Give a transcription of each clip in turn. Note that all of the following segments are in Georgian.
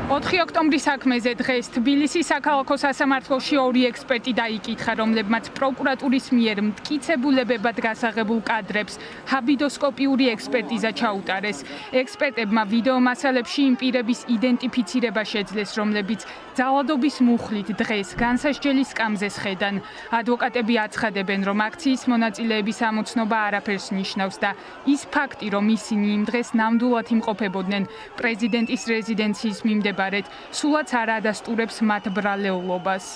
4 ოქტომბრის საქმეზე დღეს თბილისის საქალაქო სასამართლოში 2 ექსპერტი დაიკითხა, რომლებმაც პროკურატურის მიერ მტკიცებულებებად გასაღებულ კადრებს ჰაბიდოსკოპიური ექსპერტიზა ჩაუტარეს. ექსპერტებმა ვიდეო მასალებში იმ პირების იდენტიფიცირება შეძლეს, რომლებიც ძალადობის მუხლით დღეს განსასჯელი სკამზე სხედან. ადვოკატები აცხადებენ, რომ აქციის მონაწილეების ამოცნობა არაფერს ნიშნავს და ის ფაქტი, რომ ისინი იმ დღეს ნამდვილად იმყოფებოდნენ პრეზიდენტის რეზიდენციის მიმდებარედ, სულაც არ ადასტურებს მათ ბრალეულობას.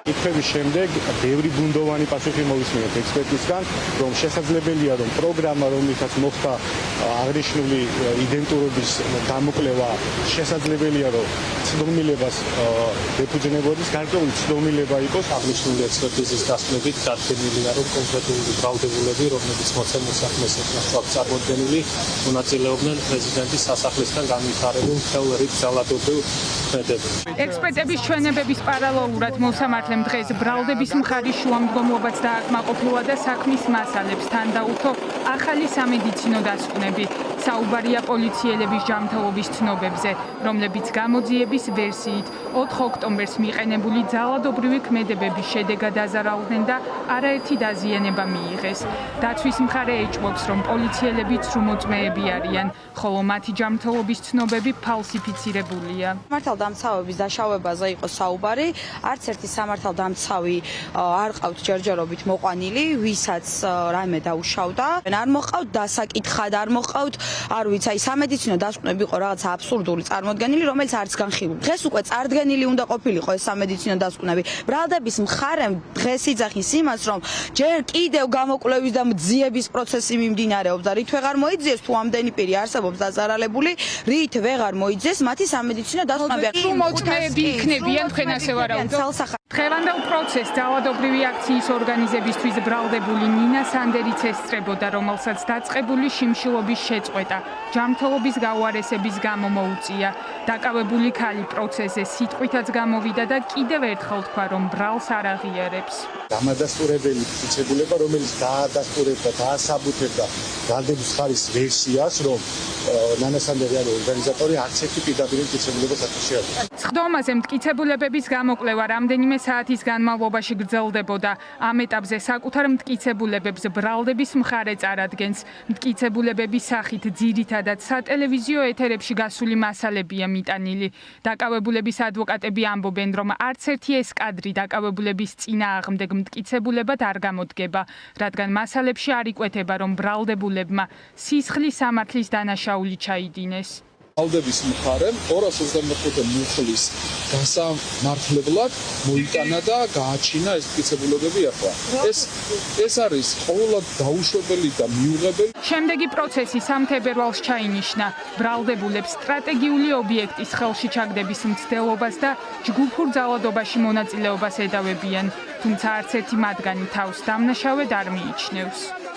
კითხვების შემდეგ ბევრი ბუნდოვანი პასუხი მოვისმინეთ ექსპერტისგან, რომ შესაძლებელია, რომ პროგრამა, რომლითაც მოხდა აღნიშნული იდენტურობის დამოკვლევა, შესაძლებელია, რომ ცდომილებას ეფუძნებოდეს, გარკვეული ცდომილება იყოს. აღნიშნული ექსპერტიზის დასკვნებით დადგენილია, რომ კონკრეტული ბრალდებულები, რომლებიც მოცემულ საქმეს ეთნოსად წარმოდგენილი, მონაწილეობდნენ პრეზიდენტის სასახლისთან განვითარებულ მთელ რიგ ძალადობრივ ქმედებებში. ექსპერტების ჩვენებების პარალელურად მოსამართლემ დღეს ბრალდების მხარის შუამდგომლობაც დააკმაყოფილა და საქმის მასალებს თან დაუთო ახალი სამედიცინო დასკვნები. საუბარია პოლიციელების ჯანმრთელობის ცნობებზე, რომლებიც გამოძიების ვერსიით 4 ოქტომბერს მიყენებული ძალადობრივი ქმედებების შედეგად აზარალდნენ და არაერთი დაზიანება მიიღეს. დაცვის მხარე ეჭვობს, რომ პოლიციელები ცრუმოწმეები არიან, ხოლო მათი ჯანმრთელობის ცნობები ფალსიფიცირებულია. სამართალდამცავების დაშავებაზე იყო საუბარი, არც ერთი სამართალდამცავი არ ყავთ ჯერჯერობით მოყვანილი, ვისაც რაიმე დაუშავდა. არ მოყავთ დასაკითხად, არ მოყავთ, არ ვიცი, აი სამედიცინო დასკვნები იყო რაღაცა აბსურდული წარმოდგენილი, რომელიც არც განხილული. დღეს უკვე წარდგენილი უნდა ყოფილიყო ეს სამედიცინო დასკვნები. ბრალდების მხარემ დღეს იძახის იმას, რომ ჯერ კიდევ გამოკვლევის და მძიების პროცესი მიმდინარეობს და რით ვეღარ მოიძიეს, თუ ამდენი პირი არსებობს დაზარალებული, რით ვეღარ მოიძიეს მათი სამედიცინო დასკვნები. ცრუმოწმეები იქნებიან, თქვენ ასე ვარაუდობთ. დღევანდელ პროცესს ძალადობრივი აქციის ორგანიზებისთვის ბრალდებული ნინა სანდერიც ესწრებოდა, რომელსაც დაწყებული შიმშილობის შეწყვეტა ჯანმრთელობის გაუარესების გამო მოუწია. დაკავებული ქალი პროცესზე სიტყვითაც გამოვიდა და კიდევ ერთხელ თქვა, რომ ბრალს არ აღიარებს. დამადასტურებელი მტკიცებულება, რომელიც დაადასტურებდა, დაასაბუთებდა ბრალდების მხარის ვერსიას, რომ ნანა სანდერი არის ორგანიზატორი, არც ერთი პირდაპირ მტკიცებულებას არ შეადგენს. სხდომაზე მტკიცებულებების გამოკვლევა რამდენიმე საათის განმავლობაში გრძელდებოდა. ამ ეტაპზე საკუთარ მტკიცებულებებს ბრალდების მხარე წარადგენს. მტკიცებულებების სახით ძირითადად სატელევიზიო ეთერებში გასული მასალებია მიტანილი. დაკავებულების ადვოკატები ამბობენ, რომ არც ერთი ეს კადრი დაკავებულების წინააღმდეგ მტკიცებულებად არ გამოდგება, რადგან მასალებში არ იკვეთება, რომ ბრალდებულებმა სისხლის სამართლის დანაშაული ჩაიდინეს. ბრალდების მხარემ 225 მუხლის გასამართლებლად მოიტანა და გააჩინა ეს მტკიცებულებები ახლა. ეს არის ყოველად დაუშვებელი და მიუღებელი. შემდეგი პროცესი 3 თებერვალს ჩაინიშნა. ბრალდებულებს სტრატეგიული ობიექტის ხელში ჩაგდების მცდელობას და ჯგუფურ ძალადობაში მონაწილეობას ედავებიან, თუმცა არც ერთი მათგანი თავს დამნაშავედ არ მიიჩნევს.